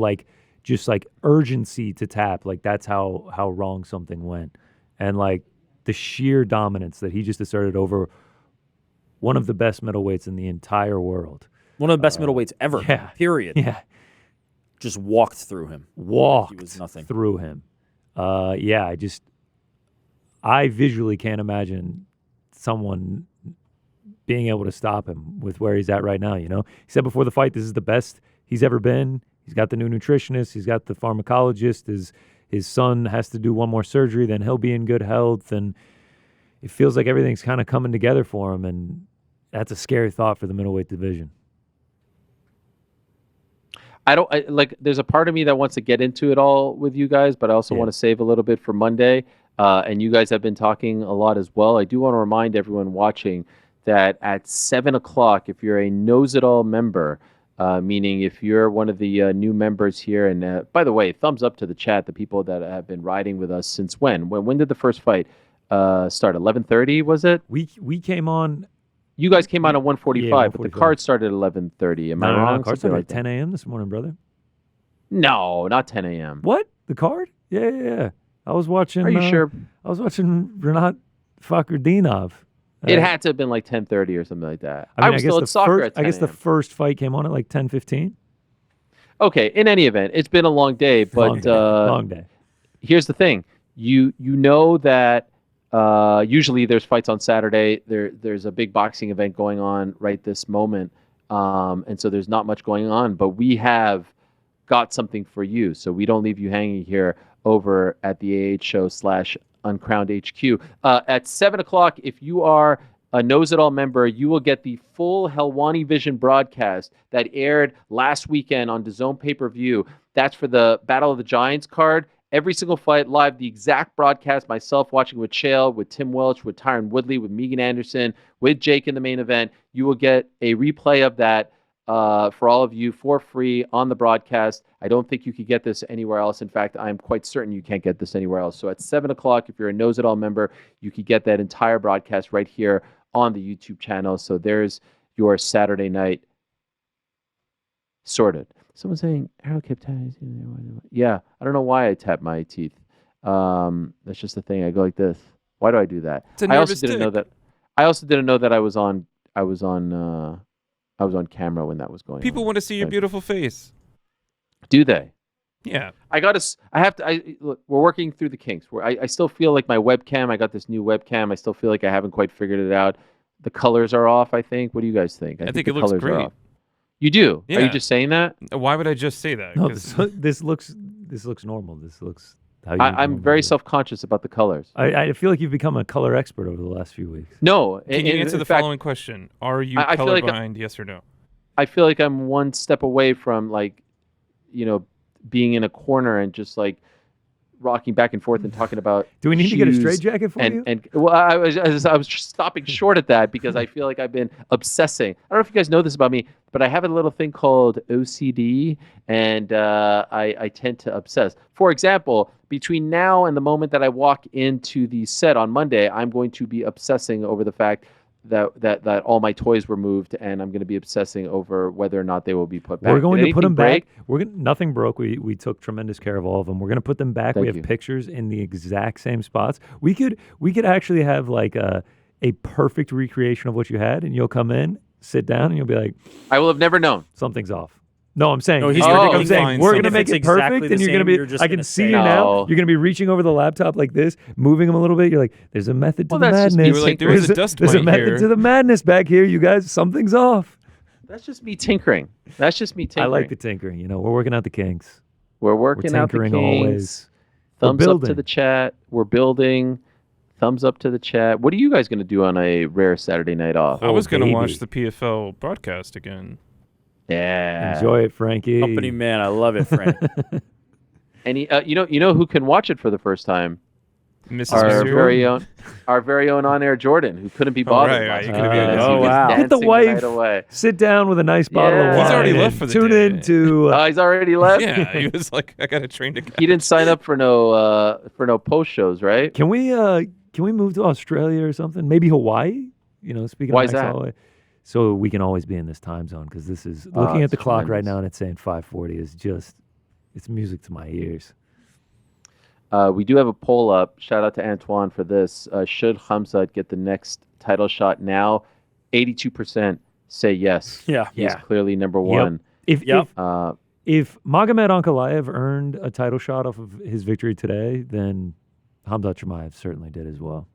just urgency to tap, that's how wrong something went, and the sheer dominance that he just asserted over one of the best middleweights in the entire world, one of the best middleweights ever. Yeah, period. Yeah, just walked through him. He was nothing through him. I visually can't imagine someone being able to stop him with where he's at right now. He said before the fight, this is the best he's ever been. He's got the new nutritionist. He's got the pharmacologist. His son has to do one more surgery. Then he'll be in good health. And it feels like everything's kind of coming together for him. And that's a scary thought for the middleweight division. There's a part of me that wants to get into it all with you guys, but I also want to save a little bit for Monday. And you guys have been talking a lot as well. I do want to remind everyone watching that at 7 o'clock, if you're a Knows It All member, Meaning if you're one of the new members here, and by the way, thumbs up to the chat, the people that have been riding with us since when? When did the first fight start? 11:30 was it? We came on. You guys came on at 1:45, Yeah, but the card started at 11:30. Am I wrong? No, card started Something at 10 a.m. this morning, brother. No, not 10 a.m. What? The card? Yeah. I was watching. Are you sure? I was watching Renat Fakhrdinov. It had to have been like 10:30 or something like that. I was still at soccer at 10 I guess the a.m. first fight came on at like 10:15. Okay, in any event, it's been a long day, but long day. Here's the thing. You know that usually there's fights on Saturday. There's a big boxing event going on right this moment. And so there's not much going on, but we have got something for you. So we don't leave you hanging here over at the AH show / Uncrowned HQ. At 7 o'clock, if you are a Knows It All member, you will get the full Helwani Vision broadcast that aired last weekend on DAZN pay-per-view. That's for the Battle of the Giants card. Every single fight live, the exact broadcast, myself watching with Chael, with Tim Welch, with Tyron Woodley, with Megan Anderson, with Jake in the main event. You will get a replay of that for all of you for free on the broadcast. I don't think you could get this anywhere else. In fact, I'm quite certain you can't get this anywhere else. So at 7 o'clock, if you're a Knows It All member, you could get that entire broadcast right here on the YouTube channel. So there's your Saturday night sorted. Someone's saying, Ariel kept tapping. Yeah, I don't know why I tap my teeth. That's just the thing. I go like this. Why do I do that? I also didn't know that. I also didn't know that I was on camera when that was going on. People want to see your beautiful face. Do they? Yeah. Look, we're working through the kinks. I still feel like my webcam, I got this new webcam. I still feel like I haven't quite figured it out. The colors are off, I think. What do you guys think? I think it looks great. You do? Yeah. Are you just saying that? Why would I just say that? No, this looks normal. This looks how you I'm very self-conscious about the colors. I feel like you've become a color expert over the last few weeks. No. Can you answer the following question? Are you colorblind, yes or no? I feel like I'm one step away from being in a corner and just like rocking back and forth and talking about. Do we need to get a straitjacket for you? And well, I was stopping short at that because I feel like I've been obsessing. I don't know if you guys know this about me, but I have a little thing called OCD, and I tend to obsess. For example, between now and the moment that I walk into the set on Monday, I'm going to be obsessing over the fact that all my toys were moved, and I'm going to be obsessing over whether or not they will be put back. We're going to put them back. Nothing broke. We took tremendous care of all of them. We're going to put them back. We have pictures in the exact same spots. We could actually have like a perfect recreation of what you had, and you'll come in, sit down, and you'll be like, I will have never known. Something's off. No, I'm saying, I'm saying we're going to make it perfect, and you're going to be, I can see you now, you're going to be reaching over the laptop like this, moving them a little bit. You're like, there's a method to the madness. You were like, there's a dust There's a method here. to the madness back here, you guys. Something's off. That's just me tinkering. I like the tinkering. We're working out the kinks. We're working out the kinks. Always. Thumbs up to the chat. We're building. Thumbs up to the chat. What are you guys going to do on a rare Saturday night off? I was going to watch the PFL broadcast again. Yeah. Enjoy it, Frankie. Company man, I love it, Frank. And you know who can watch it for the first time? Our very own on-air Jordan, who couldn't be bothered. Right, wow. Get the wife. Right, sit down with a nice bottle of wine. He's already left for the Tune day. in to. He's already left. Yeah, he was like, I got a train to go. He didn't sign up for no post shows, right? Can we move to Australia or something? Maybe Hawaii. Speaking Why of is that? Hawaii. So we can always be in this time zone, because this is looking at the clock right now and it's saying 5:40 is just, it's music to my ears. We do have a poll up. Shout out to Antoine for this. Should Khamzat get the next title shot now? 82% say yes. Yeah. He's clearly number one. If Magomed Ankalaev earned a title shot off of his victory today, then Khamzat Chimaev certainly did as well.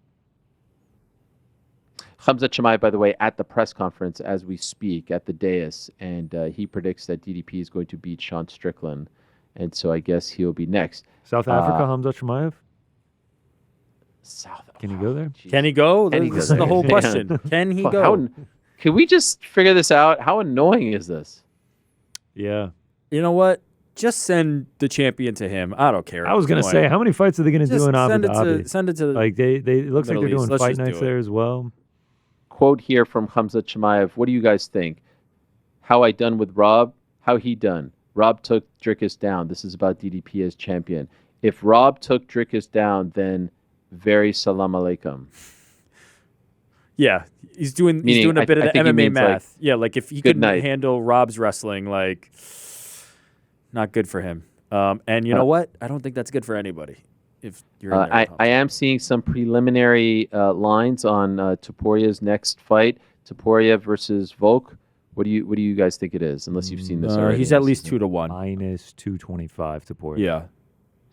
Khamzat Chimaev, by the way, at the press conference as we speak at the dais, and he predicts that DDP is going to beat Sean Strickland, and so I guess he'll be next. South Africa, Khamzat Chimaev? Can he go there? Can he go? Can he This go is the whole question. Can he go? Can we just figure this out? How annoying is this? Yeah. You know what? Just send the champion to him. I don't care. I was going to say, how many fights are they going to do in Abu Dhabi? Send it to like it looks like they're Middle doing East. fight nights there as well. Quote here from Khamzat Chimaev. What do you guys think? How I done with Rob? How he done? Rob took Dricus down. This is about DDP as champion. If Rob took Dricus down, then very salam alaikum. Yeah, he's doing a bit of the MMA math. Like if he couldn't handle Rob's wrestling, like not good for him. And you know what? I don't think that's good for anybody. If you're in there I am seeing some preliminary lines on Topuria's next fight, Topuria versus Volk. What do you guys think it is? Unless you've seen this already. He's at least 2-1. Minus 225 Topuria. Yeah.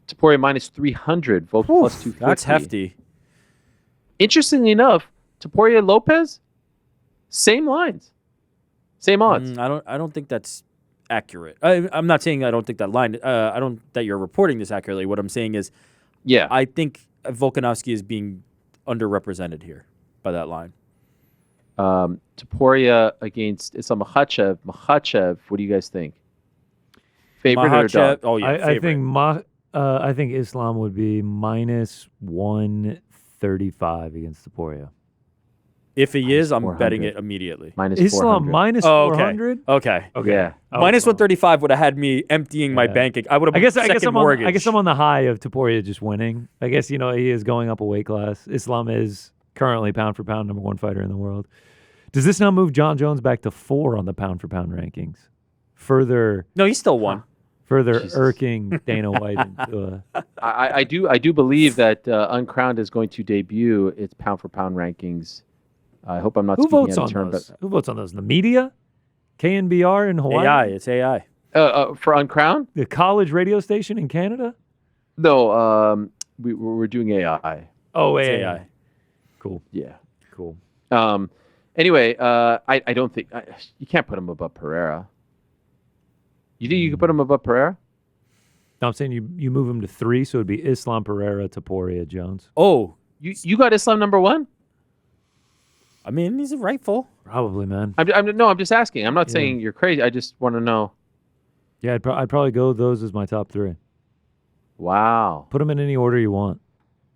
Topuria minus 300. Volk plus 250. That's hefty. Interestingly enough, Topuria Lopez, same lines, same odds. I don't think that's accurate. I'm not saying I don't think that line. I don't that you're reporting this accurately. What I'm saying is, I think Volkanovski is being underrepresented here by that line. Topuria against Islam Makhachev. Makhachev, what do you guys think? Favorite or dog? Oh yeah, I think Islam would be minus 135 against Topuria. If he is, I'm betting it immediately. Minus Islam 400. minus 400. Okay. Yeah. Minus 135 would have had me emptying my bank. I would have. I guess I'm on the high of Topuria just winning. I guess he is going up a weight class. Islam is currently pound for pound number 1 fighter in the world. Does this now move John Jones back to 4 on the pound for pound rankings? No, he's still 1. Further irking Dana White into I do believe that Uncrowned is going to debut its pound for pound rankings. I hope I'm not speaking out of turn, but who votes on those? The media, KNBR in Hawaii. AI, it's AI. For Uncrowned, the college radio station in Canada. No, we're doing AI. Oh, it's AI. Cool. Yeah. Cool. Anyway, I don't think you can't put him above Pereira. You think you could put him above Pereira? No, I'm saying you move him to 3, so it'd be Islam, Pereira, Topuria, Jones. Oh, you got Islam number 1? I mean, he's a rightful. Probably, man. I'm just asking. I'm not saying you're crazy. I just want to know. Yeah, I'd probably go those as my top 3. Wow. Put them in any order you want.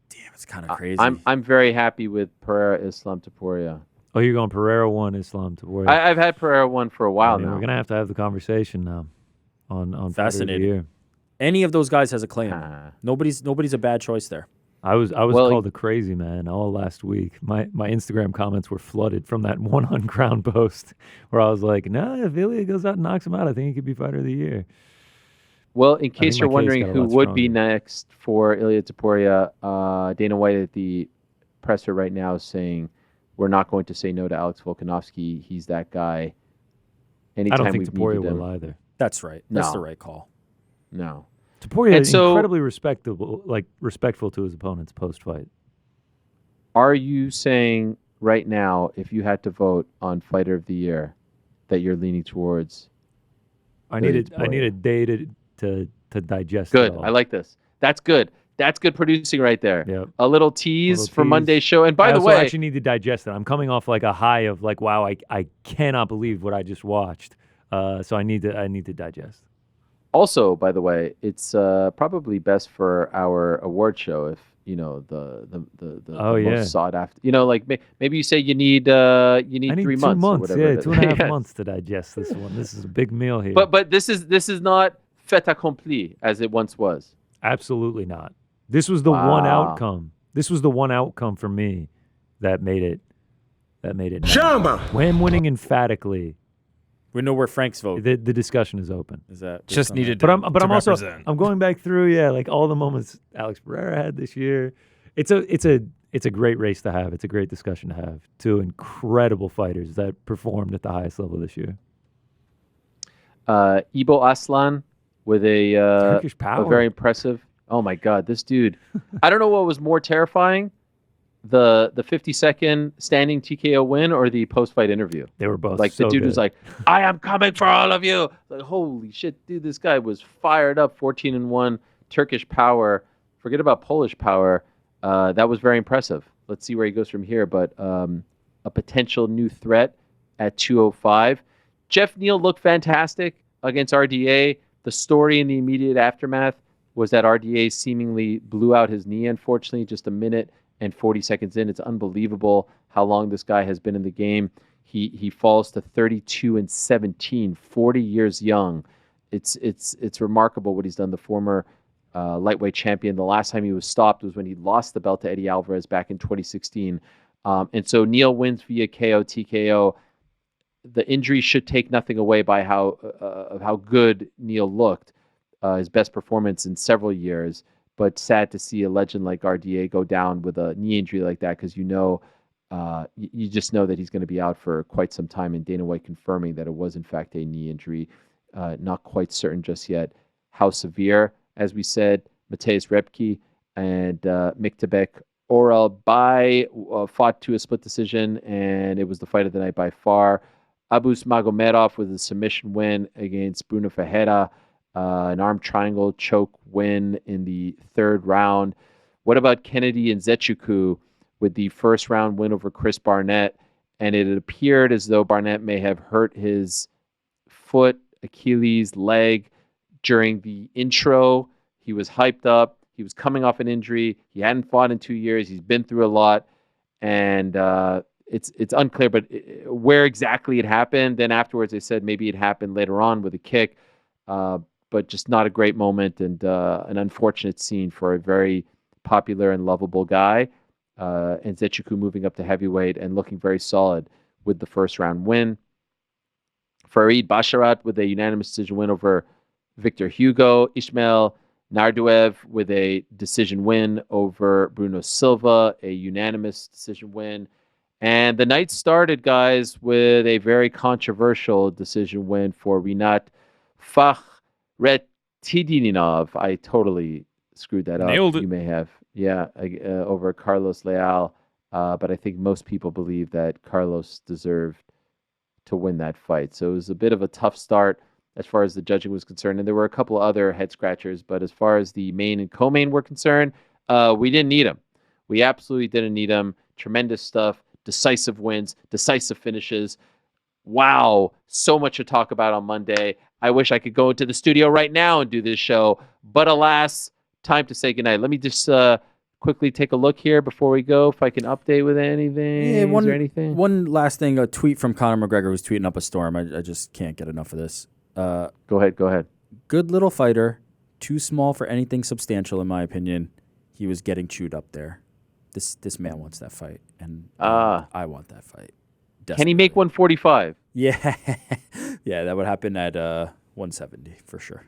Damn, it's kind of crazy. I'm very happy with Pereira, Islam, Topuria. Oh, you're going Pereira 1, Islam, Topuria. I've had Pereira 1 for a while now. We're gonna have the conversation now on Fascinating. Year. Any of those guys has a claim. Nobody's a bad choice there. I was called a crazy man all last week. My Instagram comments were flooded from that one Uncrowned post where I was like, if Ilia goes out and knocks him out, I think he could be fighter of the year. Well, in case you're wondering who would be next for Ilia Topuria, Dana White at the presser right now is saying we're not going to say no to Alex Volkanovski. He's that guy. Anytime I don't think Topuria will either. That's right. That's the right call. No. Topuria is incredibly respectful to his opponents post-fight. Are you saying right now, if you had to vote on Fighter of the Year, that you're leaning towards? I need a day to digest. Good. It all. I like this. That's good. That's good producing right there. Yep. A little tease for Monday's show. And by the way, I actually need to digest it. I'm coming off like a high of like, wow, I cannot believe what I just watched. So I need to digest. Also, by the way, it's probably best for our award show if the most sought after. Like maybe you say you need 3 months or whatever. 2.5 months to digest this one. This is a big meal here. But this is not fait accompli as it once was. Absolutely not. This was the one outcome. This was the one outcome for me that made it. When winning emphatically. We know where Frank's vote. The discussion is open. Is that just needed? But I'm also going back through like all the moments Alex Pereira had this year. It's a great race to have. It's a great discussion to have. 2 incredible fighters that performed at the highest level this year. Ibo Aslan with a Turkish power. A very impressive. Oh my God, this dude! I don't know what was more terrifying. The 50-second standing TKO win or the post-fight interview? They were both like so the dude good. was like, "I am coming for all of you!" Like, holy shit, dude! This guy was fired up. 14-1 Turkish power. Forget about Polish power. That was very impressive. Let's see where he goes from here. But a potential new threat at 205. Jeff Neal looked fantastic against RDA. The story in the immediate aftermath was that RDA seemingly blew out his knee. Unfortunately, just a minute and 40 seconds in. It's unbelievable how long this guy has been in the game. He falls to 32-17, 40 years young. It's remarkable what he's done. The former lightweight champion. The last time he was stopped was when he lost the belt to Eddie Alvarez back in 2016. And so Neil wins via KO TKO. The injury should take nothing away by how good Neil looked. His best performance in several years. But sad to see a legend like RDA go down with a knee injury like that, because you just know that he's going to be out for quite some time. And Dana White confirming that it was in fact a knee injury. Not quite certain just yet how severe. As we said, Mateusz Rebke and Miktabek Orel fought to a split decision, and it was the fight of the night by far. Abus Magomedov with a submission win against Bruno Ferreira. An arm triangle choke win in the third round. What about Kennedy and Nzechukwu with the first round win over Chris Barnett? And it appeared as though Barnett may have hurt his foot, Achilles, leg during the intro. He was hyped up. He was coming off an injury. He hadn't fought in 2 years. He's been through a lot. And it's unclear, but where exactly it happened. Then afterwards, they said maybe it happened later on with a kick. But just not a great moment, and an unfortunate scene for a very popular and lovable guy. And Nzechukwu moving up to heavyweight and looking very solid with the first round win. Farid Basharat with a unanimous decision win over Victor Hugo. Ismail Narduev with a decision win over Bruno Silva, a unanimous decision win. And the night started, guys, with a very controversial decision win for Rinat Fakhretdinov. I totally screwed that up. Nailed it. You may have. Yeah, over Carlos Leal. But I think most people believe that Carlos deserved to win that fight. So it was a bit of a tough start as far as the judging was concerned. And there were a couple of other head scratchers. But as far as the main and co-main were concerned, we didn't need them. We absolutely didn't need them. Tremendous stuff. Decisive wins. Decisive finishes. Wow. So much to talk about on Monday. I wish I could go into the studio right now and do this show. But alas, time to say goodnight. Let me just quickly take a look here before we go, if I can update with anything. Yeah, Is there anything? One last thing. A tweet from Conor McGregor, who's tweeting up a storm. I just can't get enough of this. Go ahead. Good little fighter. Too small for anything substantial, in my opinion. He was getting chewed up there. This man wants that fight, and I want that fight. Desperately. Can he make 145? Yeah. Yeah, that would happen at 170 for sure.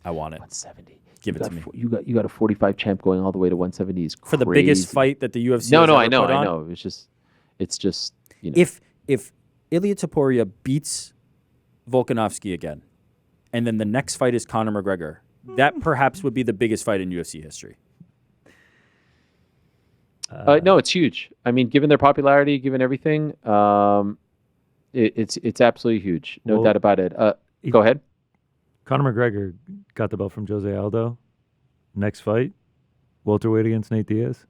I want it. 170. Give it to me. You got a 45 champ going all the way to 170 is crazy. For the biggest fight that the UFC No, has I ever know, put on. I know. It's just you know. If Illia Topuria beats Volkanovski again, and then the next fight is Conor McGregor, that perhaps would be the biggest fight in UFC history. No, it's huge. I mean, given their popularity, given everything, it's absolutely huge. No doubt about it. Go ahead. Conor McGregor got the belt from Jose Aldo. Next fight, welterweight against Nate Diaz.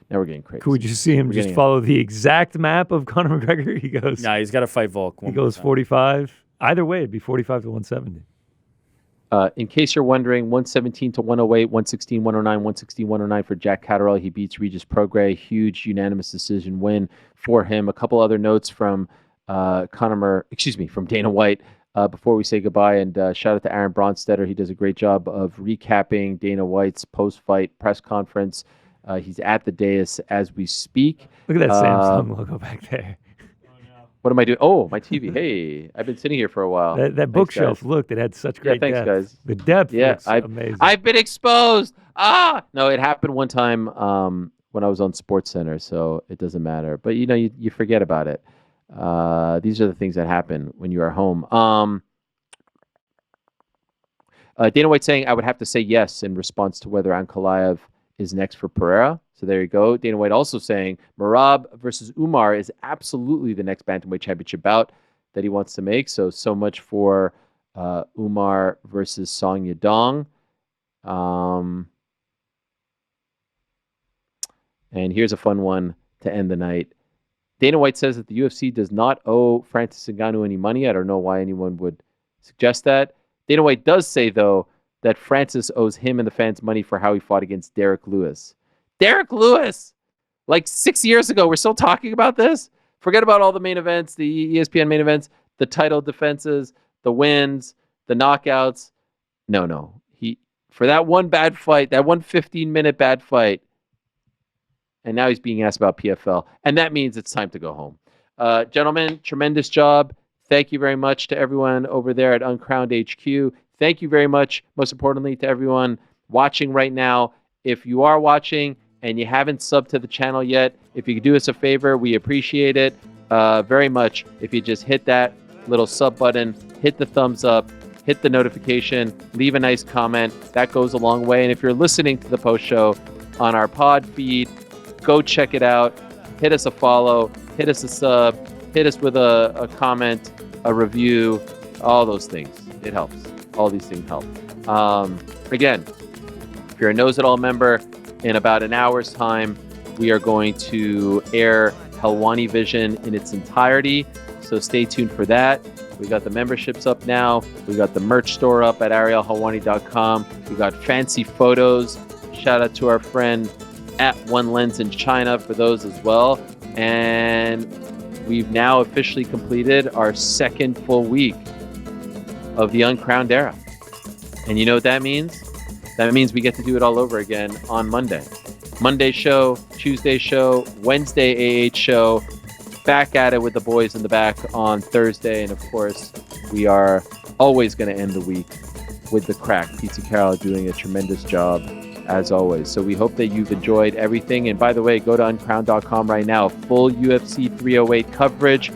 Now we're getting crazy. Could we just see him just follow the exact map of Conor McGregor? He goes. Nah, he's got to fight Volk. He goes 45. Either way, it'd be 45 to 170. In case you're wondering, 117 to 108, 116, 109, 116, 109 for Jack Catterall. He beats Regis Prograis. Huge unanimous decision win for him. A couple other notes from from Dana White before we say goodbye. And shout out to Aaron Bronstetter. He does a great job of recapping Dana White's post-fight press conference. He's at the dais as we speak. Look at that Samsung logo back there. What am I doing? Oh, my TV. Hey, I've been sitting here for a while. That bookshelf looked. It had such great thanks, depth. guys. The depth looks amazing. I've been exposed. No, it happened one time when I was on SportsCenter, so it doesn't matter. But, you forget about it. These are the things that happen when you are home. Dana White saying, I would have to say yes in response to whether Ankalaev is next for Pereira. So there you go. Dana White also saying Merab versus Umar is absolutely the next bantamweight championship bout that he wants to make. So much for Umar versus Song Yadong. And here's a fun one to end the night. Dana White says that the UFC does not owe Francis Ngannou any money. I don't know why anyone would suggest that. Dana White does say, though, that Francis owes him and the fans money for how he fought against Derek Lewis. Derek Lewis! Like 6 years ago, we're still talking about this? Forget about all the main events, the ESPN main events, the title defenses, the wins, the knockouts. No. For that one bad fight, that one 15-minute bad fight, and now he's being asked about PFL. And that means it's time to go home. Gentlemen, tremendous job. Thank you very much to everyone over there at Uncrowned HQ. Thank you very much, most importantly, to everyone watching right now. If you are watching and you haven't subbed to the channel yet, if you could do us a favor, we appreciate it very much. If you just hit that little sub button, hit the thumbs up, hit the notification, leave a nice comment. That goes a long way. And if you're listening to the post show on our pod feed, go check it out. Hit us a follow, hit us a sub, hit us with a comment, a review, all those things. It helps. All these things help. Again, if you're a Knows It All member, in about an hour's time, we are going to air Helwani Vision in its entirety. So stay tuned for that. We got the memberships up now. We got the merch store up at ArielHelwani.com. We got fancy photos. Shout out to our friend at One Lens in China for those as well. And we've now officially completed our second full week of the Uncrowned era. And you know what that means? That means we get to do it all over again on Monday. Monday show, Tuesday show, Wednesday AH show. Back at it with the boys in the back on Thursday. And of course, we are always going to end the week with the crack. Pizza Carol doing a tremendous job as always. So we hope that you've enjoyed everything. And by the way, go to uncrowned.com right now. Full UFC 308 coverage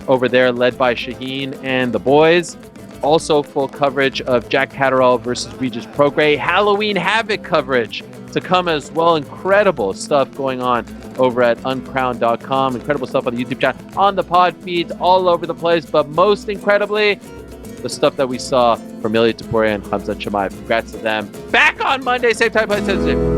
over there led by Shaheen and the boys. Also full coverage of Jack Catterall versus Regis Prograis. Halloween Havoc coverage to come as well. Incredible stuff going on over at uncrowned.com. Incredible stuff on the YouTube channel, on the pod feeds, all over the place. But most incredibly, the stuff that we saw from Illia Topuria and Khamzat Chimaev. Congrats to them. Back on Monday, same time, place, same.